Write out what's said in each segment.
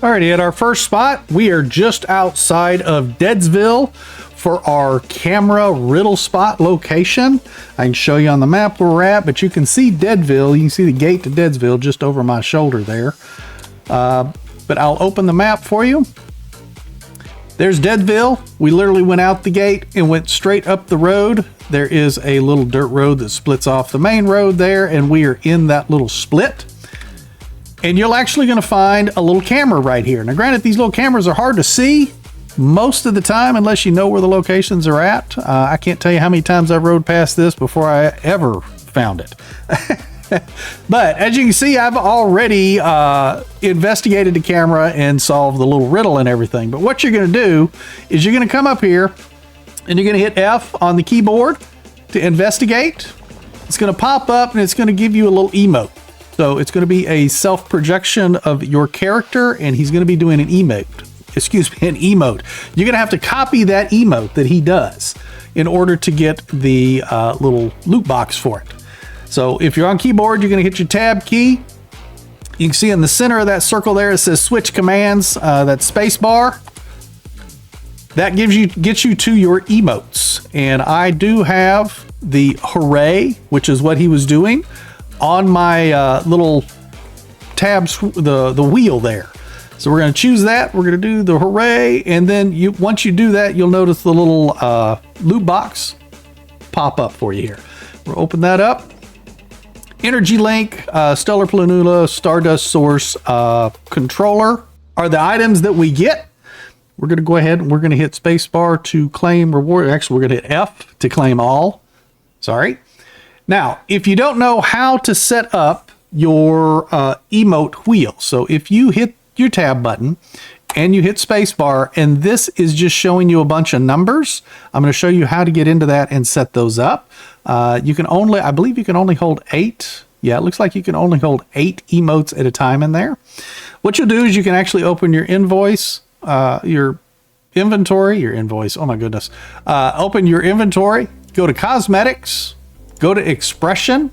Alrighty, at our first spot, we are just outside of Deadsville for our camera riddle spot location. I can show you on the map where we're at, but you can see Deadsville. You can see the gate to Deadsville just over my shoulder there. But I'll open the map for you. There's Deadsville. We literally went out the gate and went straight up the road. There is a little dirt road that splits off the main road there, and we are in that little split. And you're actually going to find a little camera right here. Now, granted, these little cameras are hard to see most of the time unless you know where the locations are at. I can't tell you how many times I rode past this before I ever found it. But as you can see, I've already investigated the camera and solved the little riddle and everything. But what you're going to do is you're going to come up here and you're going to hit F on the keyboard to investigate. It's going to pop up and it's going to give you a little emote. So it's going to be a self-projection of your character, and he's going to be doing an emote. Excuse me, an emote. You're going to have to copy that emote that he does in order to get the little loot box for it. So if you're on keyboard, you're going to hit your tab key. You can see in the center of that circle there, it says switch commands, that space bar. That gets you to your emotes. And I do have the hooray, which is what he was doing, on my little tabs, the wheel there. So we're going to choose that. We're going to do the hooray. And then once you do that, you'll notice the little loot box pop up for you here. We'll open that up. Energy Link, Stellar Planula, Stardust Source, Controller are the items that we get. We're going to go ahead and we're going to hit spacebar to claim reward. Actually, we're going to hit F to claim all. Sorry. Now, if you don't know how to set up your emote wheel, so if you hit your tab button and you hit spacebar and this is just showing you a bunch of numbers, I'm going to show you how to get into that and set those up. You can only, I believe you can only hold 8. Yeah, it looks like you can only hold 8 emotes at a time in there. What you'll do is you can actually open your invoice, your invoice. Oh my goodness. Open your inventory, go to cosmetics, go to expression,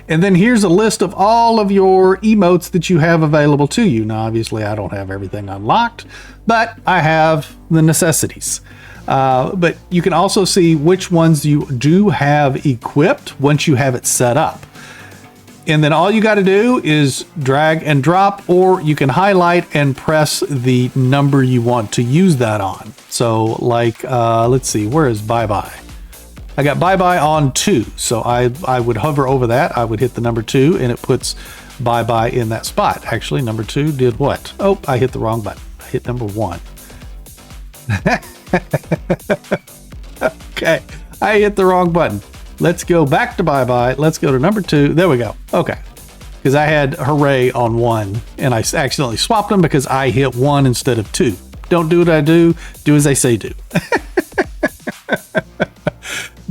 and then here's a list of all of your emotes that you have available to you. Now, obviously, I don't have everything unlocked, but I have the necessities. But you can also see which ones you do have equipped once you have it set up. And then all you got to do is drag and drop, or you can highlight and press the number you want to use that on. So like, let's see, where is bye-bye? I got bye-bye on 2. So I would hover over that. I would hit the number 2 and it puts bye-bye in that spot. Actually, number 2 did what? Oh, I hit the wrong button. I hit number 1. Okay, I hit the wrong button. Let's go back to bye-bye. Let's go to number 2. There we go. Okay, because I had hooray on 1 and I accidentally swapped them because I hit 1 instead of 2. Don't do what I do. Do as I say do.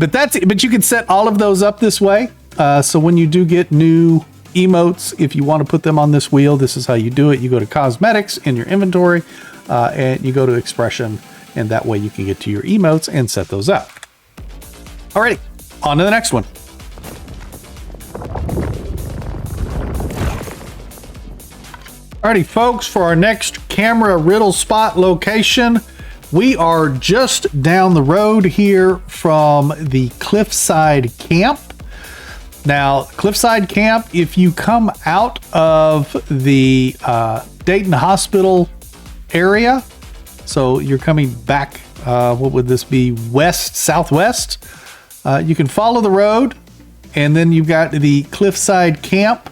But you can set all of those up this way. So when you do get new emotes, if you want to put them on this wheel, this is how you do it. You go to cosmetics in your inventory and you go to expression, and that way you can get to your emotes and set those up. Alrighty, on to the next one. Alrighty, folks, for our next camera riddle spot location, we are just down the road here from the Cliffside camp. Now, Cliffside camp, if you come out of the Dayton Hospital area, so you're coming back, what would this be, southwest, you can follow the road, and then you've got the Cliffside camp,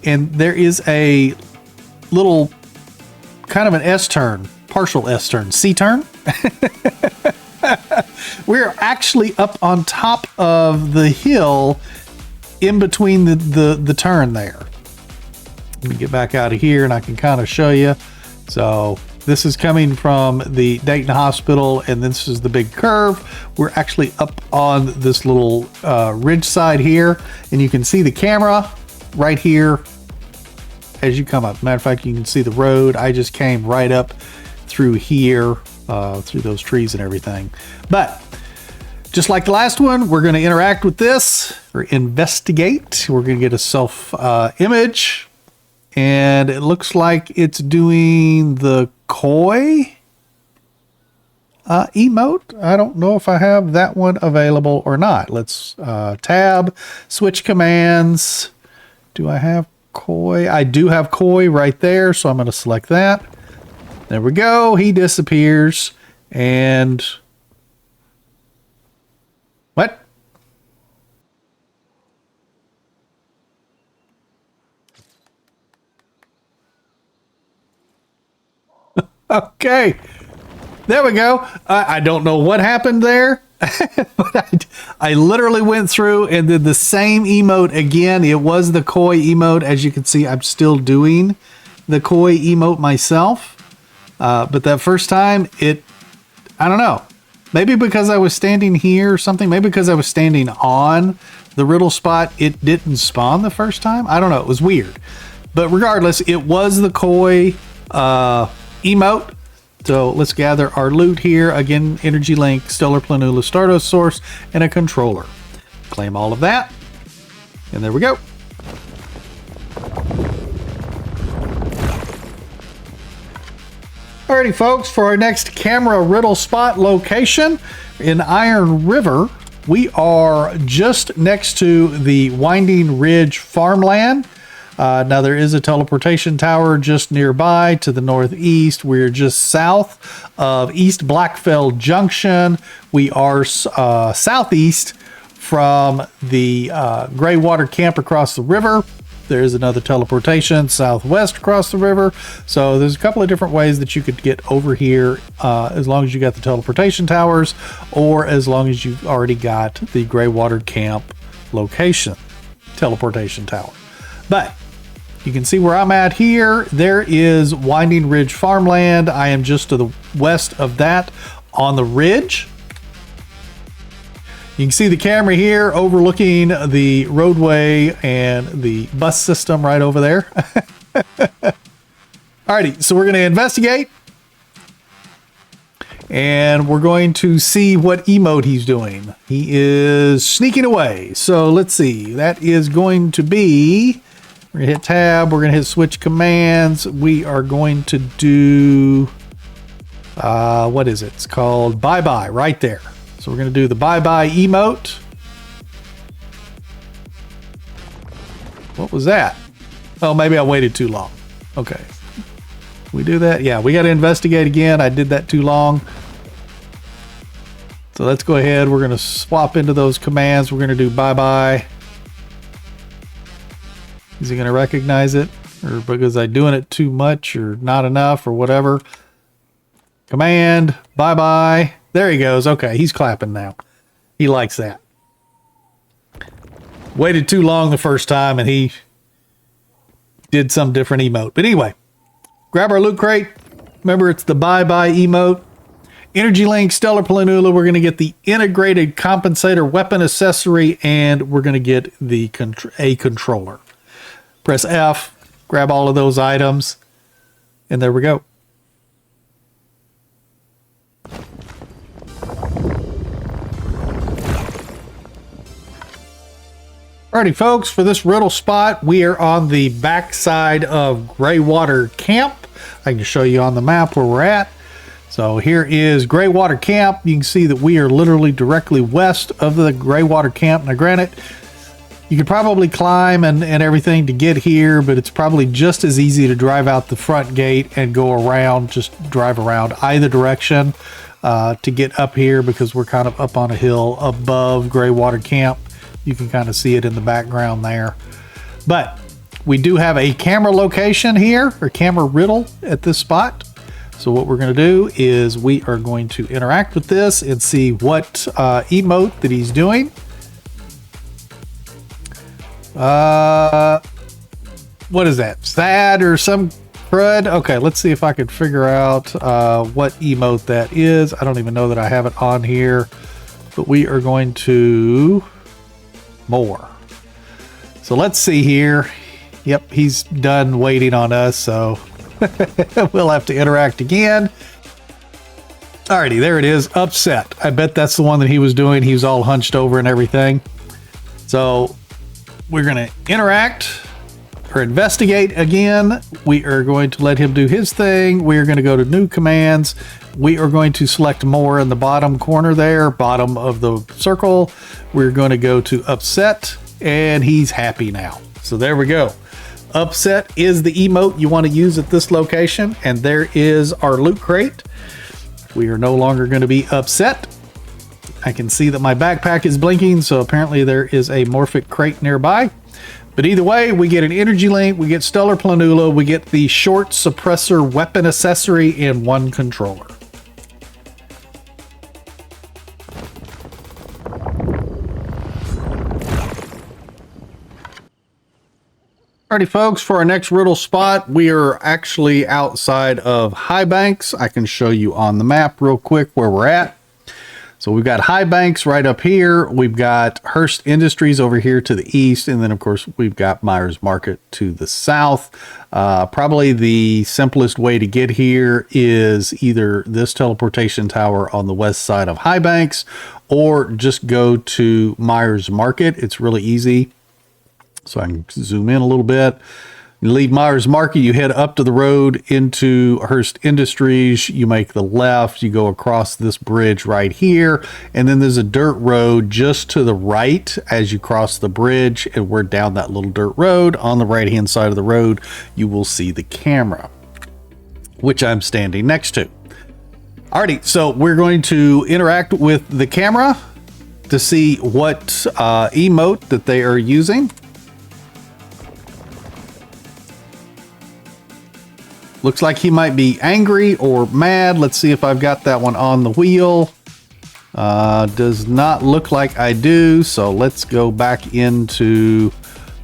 and there is a little kind of an S-turn, partial S-turn, C-turn. We're actually up on top of the hill in between the turn there. Let me get back out of here and I can kind of show you. So this is coming from the Dayton Hospital and this is the big curve. We're actually up on this little ridge side here, and you can see the camera right here as you come up. Matter of fact, you can see the road. I just came right up through here, through those trees and everything. But just like the last one, we're going to interact with this or investigate. We're going to get a self image, and it looks like it's doing the koi emote. I don't know if I have that one available or not. Let's tab, switch commands. Do I have koi? I do have koi right there, so I'm going to select that. There we go. He disappears. And what? Okay. There we go. I don't know what happened there. But I literally went through and did the same emote again. It was the koi emote. As you can see, I'm still doing the koi emote myself. But that first time, I don't know. Maybe because I was standing here or something. Maybe because I was standing on the riddle spot, it didn't spawn the first time. I don't know. It was weird. But regardless, it was the koi emote. So let's gather our loot here. Again, Energy Link, Stellar Planula, Stardust Source, and a controller. Claim all of that. And there we go. Alrighty, folks, for our next camera riddle spot location in Iron River, we are just next to the Winding Ridge farmland. Now there is a teleportation tower just nearby to the northeast. We're just south of East Blackfell Junction. We are southeast from the Greywater Camp across the river. There's another teleportation southwest across the river. So there's a couple of different ways that you could get over here as long as you got the teleportation towers or as long as you've already got the Greywater Camp location teleportation tower. But you can see where I'm at here. There is Winding Ridge farmland. I am just to the west of that on the ridge. You can see the camera here overlooking the roadway and the bus system right over there. Alrighty, so we're going to investigate. And we're going to see what emote he's doing. He is sneaking away. So let's see. That is going to be... We're going to hit tab. We're going to hit switch commands. We are going to do, what is it? It's called bye-bye right there. So we're going to do the bye-bye emote. What was that? Oh, maybe I waited too long. Okay. We do that? Yeah, we got to investigate again. I did that too long. So let's go ahead. We're going to swap into those commands. We're going to do bye-bye. Is he going to recognize it? Or because I'm doing it too much or not enough or whatever? Command, bye-bye. There he goes. Okay, he's clapping now. He likes that. Waited too long the first time and he did some different emote. But anyway, grab our loot crate. Remember, it's the bye-bye emote. Energy Link, Stellar Planula. We're going to get the integrated compensator weapon accessory and we're going to get the a controller. Press F, grab all of those items, and there we go. Alrighty, folks, for this riddle spot, we are on the backside of Greywater Camp. I can show you on the map where we're at. So here is Greywater Camp. You can see that we are literally directly west of the Greywater Camp. Now, granted, you could probably climb and everything to get here, but it's probably just as easy to drive out the front gate and go around, just drive around either direction to get up here because we're kind of up on a hill above Greywater Camp. You can kind of see it in the background there. But we do have a camera location here, or camera riddle at this spot. So what we're going to do is we are going to interact with this and see what emote that he's doing. What is that? Sad or some crud? Okay, let's see if I can figure out what emote that is. I don't even know that I have it on here, but we are going to more. So let's see here. Yep, he's done waiting on us, so we'll have to interact again. Alrighty, there it is. Upset. I bet that's the one that he was doing. He was all hunched over and everything. So we're going to interact. or investigate again. We are going to let him do his thing. We are going to go to new commands. We are going to select more in the bottom corner there, bottom of the circle. We're going to go to upset, and he's happy now. So there we go. Upset is the emote you want to use at this location, and there is our loot crate. We are no longer going to be upset. I can see that my backpack is blinking, so apparently there is a morphic crate nearby. But either way, we get an energy link, we get stellar planula, we get the short suppressor weapon accessory, and one controller. Alrighty folks, for our next riddle spot, we are actually outside of High Banks. I can show you on the map real quick where we're at. So we've got High Banks right up here. We've got Hearst Industries over here to the east. And then of course we've got Myers Market to the south. Probably the simplest way to get here is either this teleportation tower on the west side of High Banks, or just go to Myers Market. It's really easy. So I can zoom in a little bit. You leave Myers Market, you head up to the road into Hearst Industries, you make the left, you go across this bridge right here, and then there's a dirt road just to the right as you cross the bridge, and we're down that little dirt road. On the right hand side of the road, you will see the camera, which I'm standing next to. Alrighty, so we're going to interact with the camera to see what emote that they are using. Looks like he might be angry or mad. Let's see if I've got that one on the wheel. Does not look like I do. So let's go back into,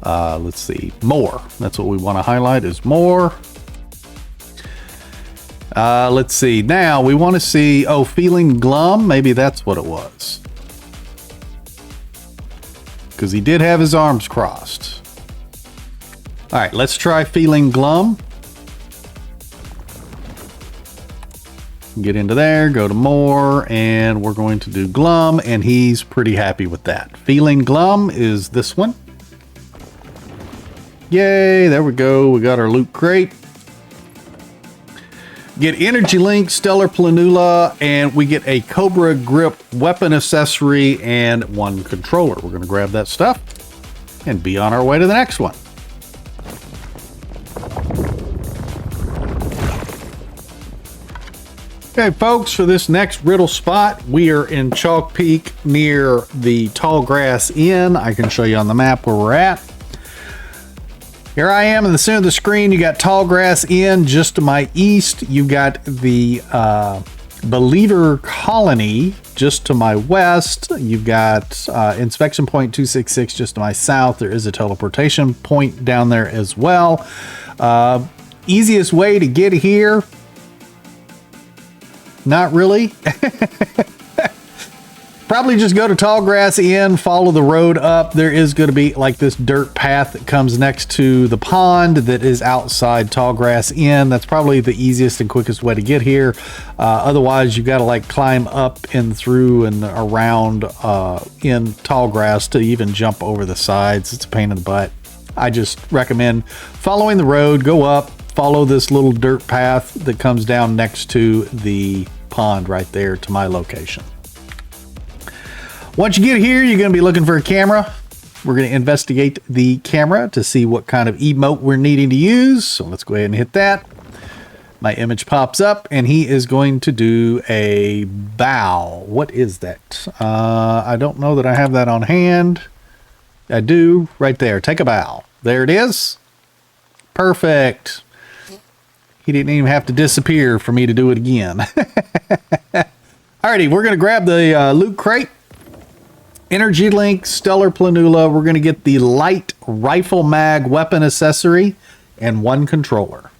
let's see, more. That's what we want to highlight is more. Let's see. Now we want to see, oh, feeling glum. Maybe that's what it was. Because he did have his arms crossed. All right, let's try feeling glum. Get into there, go to more, and we're going to do glum, and he's pretty happy with that. Feeling glum is this one. Yay, there we go. We got our loot crate. Get energy link, stellar planula, and we get a Cobra grip weapon accessory and one controller. We're going to grab that stuff and be on our way to the next one. Okay, folks, for this next riddle spot, we are in Chalk Peak near the Tall Grass Inn. I can show you on the map where we're at. Here I am in the center of the screen. You got Tall Grass Inn just to my east. You got the Believer Colony just to my west. You've got Inspection Point 266 just to my south. There is a teleportation point down there as well. Easiest way to get here, not really. Probably just go to Tall Grass Inn, follow the road up. There is going to be like this dirt path that comes next to the pond that is outside Tall Grass Inn. That's probably the easiest and quickest way to get here. Otherwise, you got to like climb up and through and around in tall grass to even jump over the sides. It's a pain in the butt. I just recommend following the road, go up, follow this little dirt path that comes down next to the pond right there to my location. Once you get here, you're going to be looking for a camera. We're going to investigate the camera to see what kind of emote we're needing to use. So let's go ahead and hit that. My image pops up and he is going to do a bow. What is that? I don't know that I have that on hand. I do right there. Take a bow. There it is. Perfect. He didn't even have to disappear for me to do it again. Alrighty, we're going to grab the loot crate. Energy link, stellar planula. We're going to get the light rifle mag weapon accessory and one controller.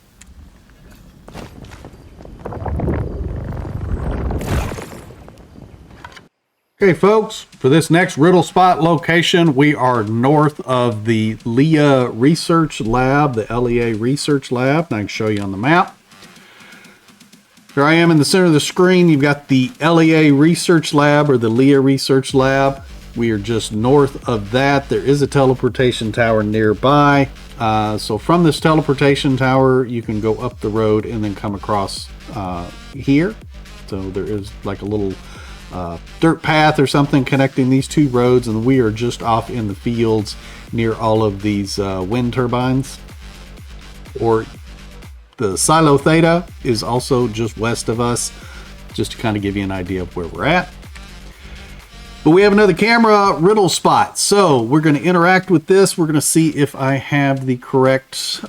Okay, folks, for this next riddle spot location, we are north of the LEA Research Lab, the LEA Research Lab, and I can show you on the map. Here I am in the center of the screen. You've got the LEA Research Lab or the LEA Research Lab. We are just north of that. There is a teleportation tower nearby. So from this teleportation tower, you can go up the road and then come across here. So there is like a little dirt path or something connecting these two roads, and we are just off in the fields near all of these wind turbines. Or the Silo Theta is also just west of us, just to kind of give you an idea of where we're at. But we have another camera riddle spot, so we're going to interact with this. We're going to see if I have the correct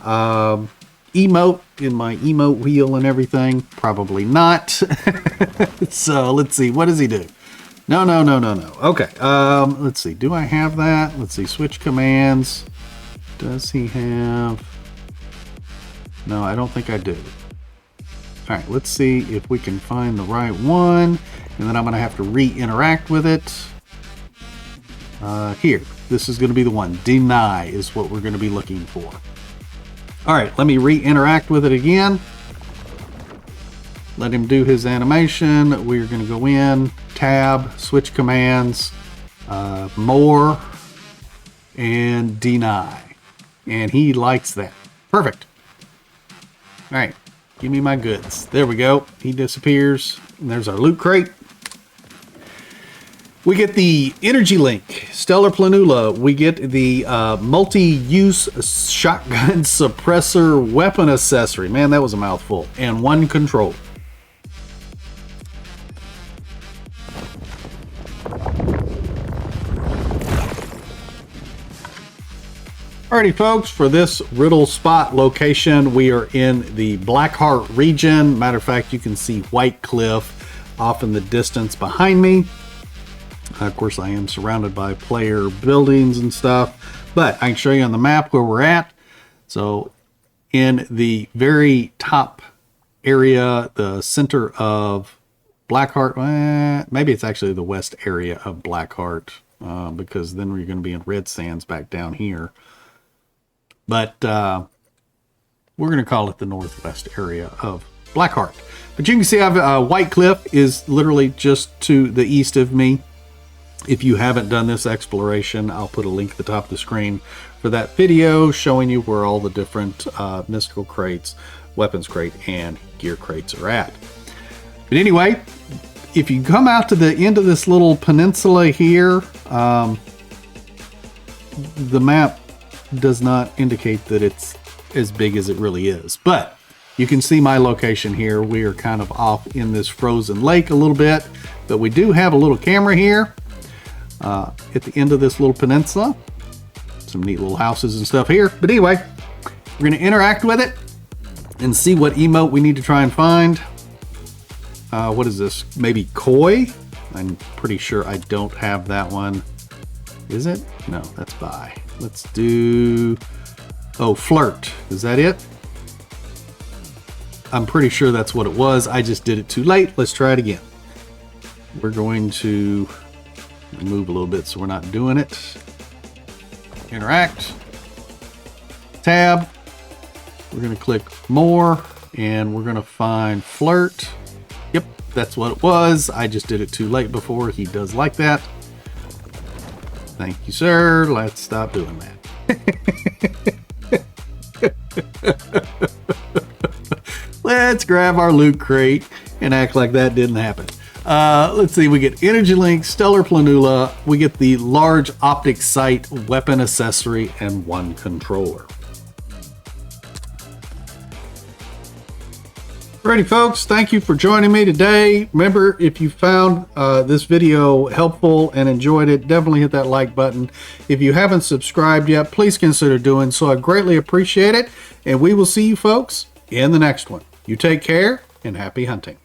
emote in my emote wheel and everything. Probably not. So let's see, what does he do? No. Okay, let's see, do I have that? Let's see, switch commands. Does he have? No, I don't think I do. All right, let's see if we can find the right one, and then I'm going to have to re-interact with it. Here, this is going to be the one. Deny is what we're going to be looking for. All right, let me re-interact with it again. Let him do his animation. We're going to go in, tab, switch commands, more, and deny. And he likes that. Perfect. All right, give me my goods. There we go. He disappears. And there's our loot crate. We get the energy link, stellar planula. We get the multi-use shotgun suppressor weapon accessory. Man, that was a mouthful. And one controller. Alrighty folks, for this riddle spot location, we are in the Blackheart region. Matter of fact, you can see White Cliff off in the distance behind me. Of course, I am surrounded by player buildings and stuff, but I can show you on the map where we're at. So in the very top area, the center of Blackheart, maybe it's actually the west area of Blackheart, because then we're going to be in Red Sands back down here. But we're going to call it the northwest area of Blackheart. But you can see White Cliff is literally just to the east of me. If you haven't done this exploration, I'll put a link at the top of the screen for that video showing you where all the different mystical crates, weapons crate, and gear crates are at. But anyway, if you come out to the end of this little peninsula here, the map does not indicate that it's as big as it really is. But you can see my location here. We are kind of off in this frozen lake a little bit, but we do have a little camera here. At the end of this little peninsula. Some neat little houses and stuff here. But anyway, we're going to interact with it and see what emote we need to try and find. What is this? Maybe Koi? I'm pretty sure I don't have that one. Is it? No, that's buy. Let's do... Oh, flirt. Is that it? I'm pretty sure that's what it was. I just did it too late. Let's try it again. We're going to... move a little bit so we're not doing it. Interact. Tab. We're going to click more and we're going to find flirt. Yep, that's what it was. I just did it too late before. He does like that. Thank you, sir. Let's stop doing that. Let's grab our loot crate and act like that didn't happen. Let's see, we get energy link, stellar planula, we get the large optic sight weapon accessory, and one controller. Alrighty folks, thank you for joining me today. Remember, if you found this video helpful and enjoyed it, definitely hit that like button. If you haven't subscribed yet, please consider doing so. I greatly appreciate it, and we will see you folks in the next one. You take care and happy hunting.